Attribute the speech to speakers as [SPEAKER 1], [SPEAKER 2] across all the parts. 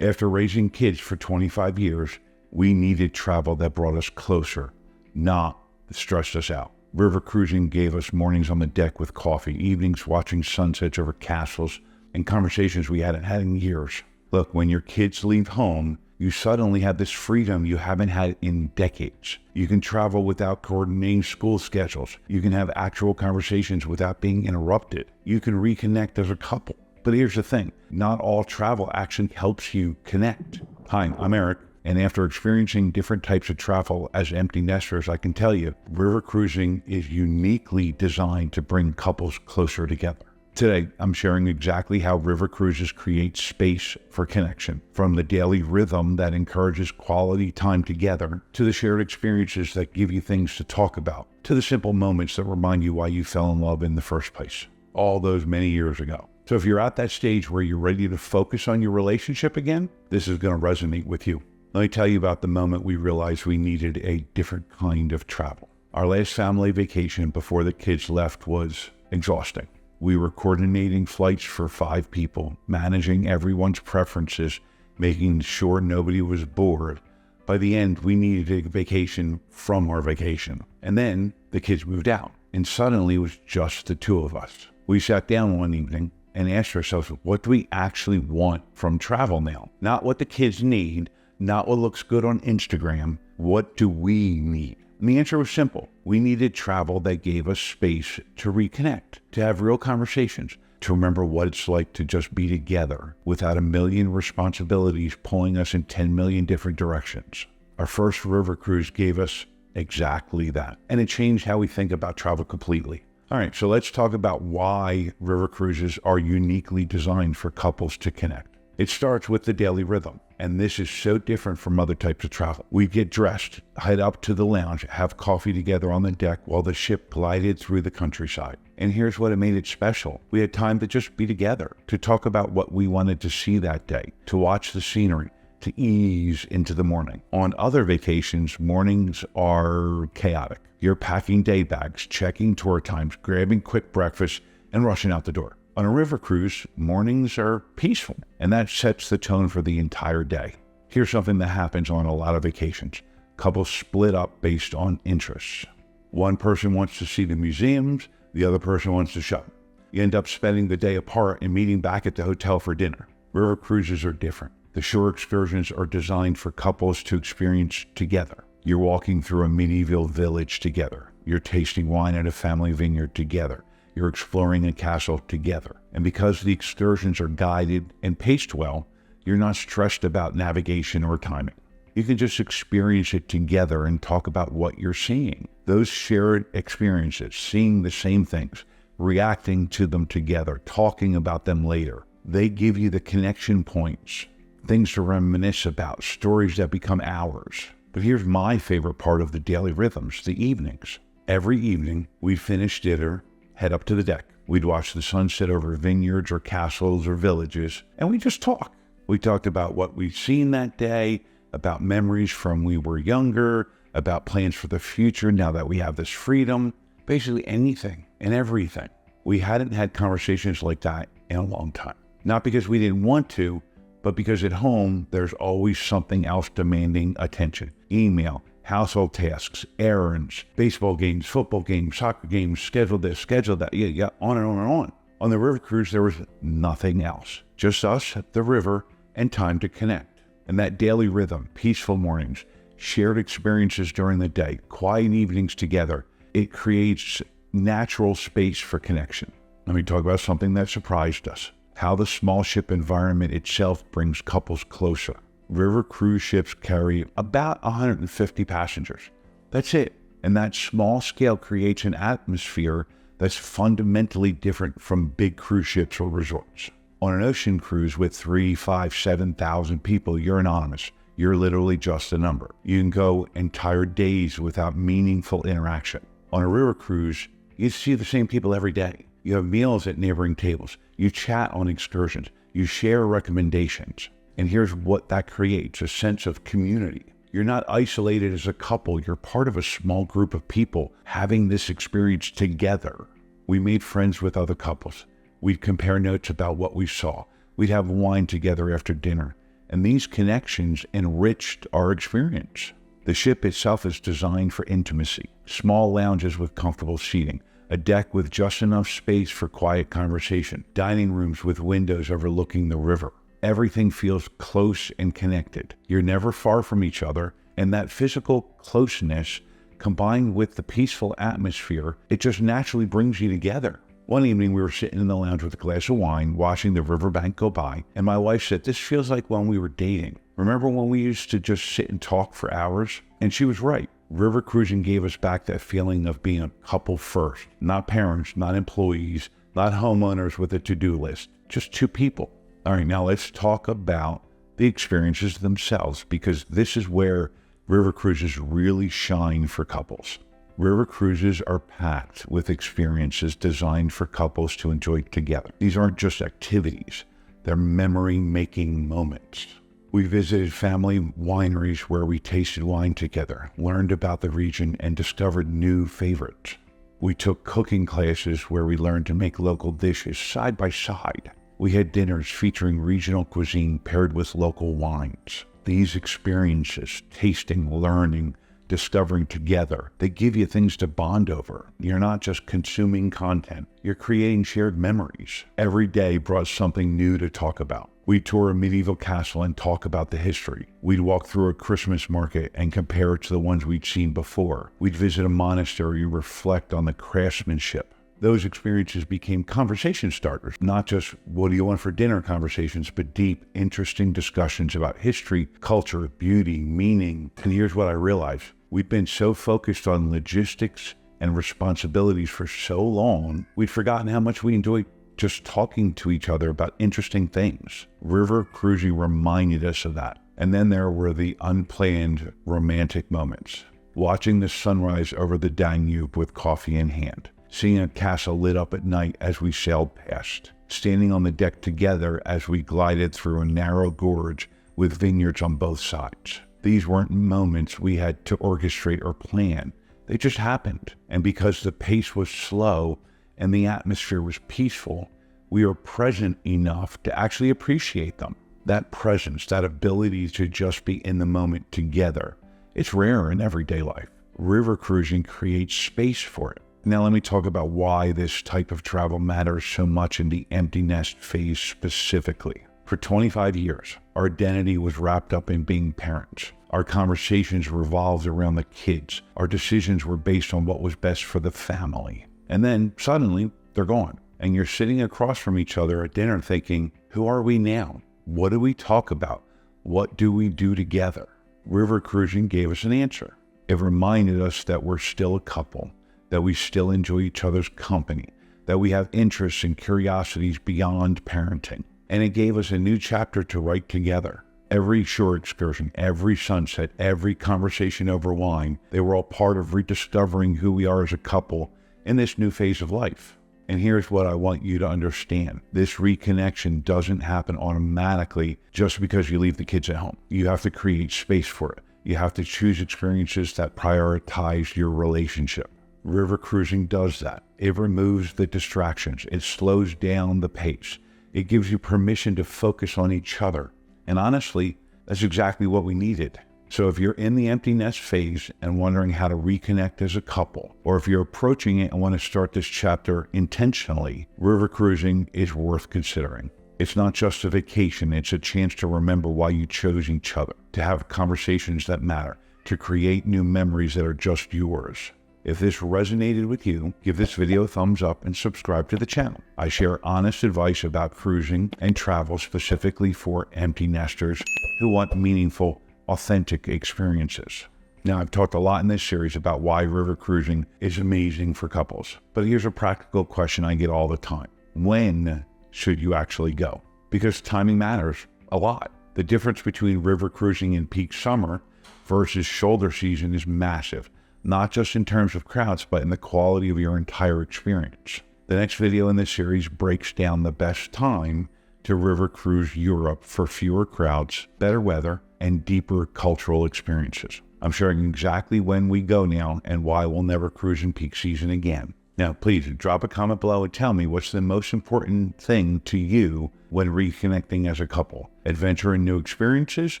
[SPEAKER 1] After raising kids for 25 years, we needed travel that brought us closer, not stressed us out. River cruising gave us mornings on the deck with coffee, evenings watching sunsets over castles, and conversations we hadn't had in years. Look, when your kids leave home, you suddenly have this freedom you haven't had in decades. You can travel without coordinating school schedules. You can have actual conversations without being interrupted. You can reconnect as a couple. But here's the thing, not all travel actually helps you connect. Hi, I'm Eric, and after experiencing different types of travel as empty nesters, I can tell you, river cruising is uniquely designed to bring couples closer together. Today, I'm sharing exactly how river cruises create space for connection, from the daily rhythm that encourages quality time together, to the shared experiences that give you things to talk about, to the simple moments that remind you why you fell in love in the first place, all those many years ago. So if you're at that stage where you're ready to focus on your relationship again, this is going to resonate with you. Let me tell you about the moment we realized we needed a different kind of travel. Our last family vacation before the kids left was exhausting. We were coordinating flights for 5 people, managing everyone's preferences, making sure nobody was bored. By the end, we needed a vacation from our vacation. And then the kids moved out, and suddenly it was just the 2 of us. We sat down one evening and asked ourselves, what do we actually want from travel now? Not what the kids need, not what looks good on Instagram. What do we need? And the answer was simple. We needed travel that gave us space to reconnect, to have real conversations, to remember what it's like to just be together without a million responsibilities pulling us in 10 million different directions. Our first river cruise gave us exactly that, and it changed how we think about travel completely. All right, so let's talk about why river cruises are uniquely designed for couples to connect. It starts with the daily rhythm, and this is so different from other types of travel. We'd get dressed, head up to the lounge, have coffee together on the deck while the ship glided through the countryside. And here's what made it special. We had time to just be together, to talk about what we wanted to see that day, to watch the scenery, to ease into the morning. On other vacations, mornings are chaotic. You're packing day bags, checking tour times, grabbing quick breakfast, and rushing out the door. On a river cruise, mornings are peaceful, and that sets the tone for the entire day. Here's something that happens on a lot of vacations. Couples split up based on interests. One person wants to see the museums, the other person wants to shop. You end up spending the day apart and meeting back at the hotel for dinner. River cruises are different. The shore excursions are designed for couples to experience together. You're walking through a medieval village together. You're tasting wine at a family vineyard together. You're exploring a castle together. And because the excursions are guided and paced well, you're not stressed about navigation or timing. You can just experience it together and talk about what you're seeing. Those shared experiences, seeing the same things, reacting to them together, talking about them later, they give you the connection points, things to reminisce about, stories that become ours. But here's my favorite part of the daily rhythms, the evenings. Every evening, we'd finish dinner, head up to the deck. We'd watch the sunset over vineyards or castles or villages, and we just talk. We talked about what we'd seen that day, about memories from when we were younger, about plans for the future now that we have this freedom, basically anything and everything. We hadn't had conversations like that in a long time. Not because we didn't want to, but because at home, there's always something else demanding attention. Email, household tasks, errands, baseball games, football games, soccer games, schedule this, schedule that, yeah, on and on and on. On the river cruise, there was nothing else. Just us at the river and time to connect. And that daily rhythm, peaceful mornings, shared experiences during the day, quiet evenings together, it creates natural space for connection. Let me talk about something that surprised us. How the small ship environment itself brings couples closer. River cruise ships carry about 150 passengers. That's it. And that small scale creates an atmosphere that's fundamentally different from big cruise ships or resorts. On an ocean cruise with 3, 5, 7,000 people, you're anonymous. You're literally just a number. You can go entire days without meaningful interaction. On a river cruise, you see the same people every day. You have meals at neighboring tables. You chat on excursions. You share recommendations. And here's what that creates, a sense of community. You're not isolated as a couple. You're part of a small group of people having this experience together. We made friends with other couples. We'd compare notes about what we saw. We'd have wine together after dinner. and these connections enriched our experience. The ship itself is designed for intimacy, small lounges with comfortable seating, a deck with just enough space for quiet conversation, dining rooms with windows overlooking the river. Everything feels close and connected. You're never far from each other, and that physical closeness, combined with the peaceful atmosphere, it just naturally brings you together. One evening, we were sitting in the lounge with a glass of wine, watching the riverbank go by, and my wife said, "This feels like when we were dating. Remember when we used to just sit and talk for hours?" And she was right. River cruising gave us back that feeling of being a couple first, not parents, not employees, not homeowners with a to-do list, just two people. All right, now let's talk about the experiences themselves, because this is where river cruises really shine for couples. River cruises are packed with experiences designed for couples to enjoy together. These aren't just activities, they're memory-making moments. We visited family wineries where we tasted wine together, learned about the region, and discovered new favorites. We took cooking classes where we learned to make local dishes side by side. We had dinners featuring regional cuisine paired with local wines. These experiences, tasting, learning, discovering together, they give you things to bond over. You're not just consuming content, you're creating shared memories. Every day brought something new to talk about. We'd tour a medieval castle and talk about the history. We'd walk through a Christmas market and compare it to the ones we'd seen before. We'd visit a monastery and reflect on the craftsmanship. Those experiences became conversation starters, not just what do you want for dinner conversations, but deep, interesting discussions about history, culture, beauty, meaning. And here's what I realized. We'd been so focused on logistics and responsibilities for so long, we'd forgotten how much we enjoyed just talking to each other about interesting things. River cruising reminded us of that. And then there were the unplanned romantic moments. Watching the sunrise over the Danube with coffee in hand. Seeing a castle lit up at night as we sailed past. Standing on the deck together as we glided through a narrow gorge with vineyards on both sides. These weren't moments we had to orchestrate or plan. They just happened. And because the pace was slow and the atmosphere was peaceful, we were present enough to actually appreciate them. That presence, that ability to just be in the moment together, it's rare in everyday life. River cruising creates space for it. Now let me talk about why this type of travel matters so much in the empty nest phase specifically. For 25 years, our identity was wrapped up in being parents. Our conversations revolved around the kids. Our decisions were based on what was best for the family. And then suddenly they're gone. And you're sitting across from each other at dinner thinking, who are we now? What do we talk about? What do we do together? River cruising gave us an answer. It reminded us that we're still a couple, that we still enjoy each other's company, that we have interests and curiosities beyond parenting. And it gave us a new chapter to write together. Every shore excursion, every sunset, every conversation over wine, they were all part of rediscovering who we are as a couple in this new phase of life. And here's what I want you to understand. This reconnection doesn't happen automatically just because you leave the kids at home. You have to create space for it. You have to choose experiences that prioritize your relationship. River cruising does that. It removes the distractions. It slows down the pace. It gives you permission to focus on each other. And honestly, that's exactly what we needed. So if you're in the empty nest phase and wondering how to reconnect as a couple, or if you're approaching it and want to start this chapter intentionally, river cruising is worth considering. It's not just a vacation, it's a chance to remember why you chose each other, to have conversations that matter, to create new memories that are just yours. If this resonated with you, give this video a thumbs up and subscribe to the channel. I share honest advice about cruising and travel specifically for empty nesters who want meaningful, authentic experiences. Now, I've talked a lot in this series about why river cruising is amazing for couples, but here's a practical question I get all the time. When should you actually go? Because timing matters a lot. The difference between river cruising in peak summer versus shoulder season is massive, not just in terms of crowds, but in the quality of your entire experience. The next video in this series breaks down the best time to river cruise Europe for fewer crowds, better weather, and deeper cultural experiences. I'm sharing exactly when we go now and why we'll never cruise in peak season again. Now, please drop a comment below and tell me what's the most important thing to you when reconnecting as a couple: adventure and new experiences,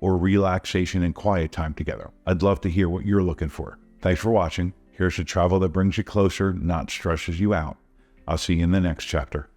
[SPEAKER 1] or relaxation and quiet time together? I'd love to hear what you're looking for. Thanks for watching. Here's the travel that brings you closer, not stresses you out. I'll see you in the next chapter.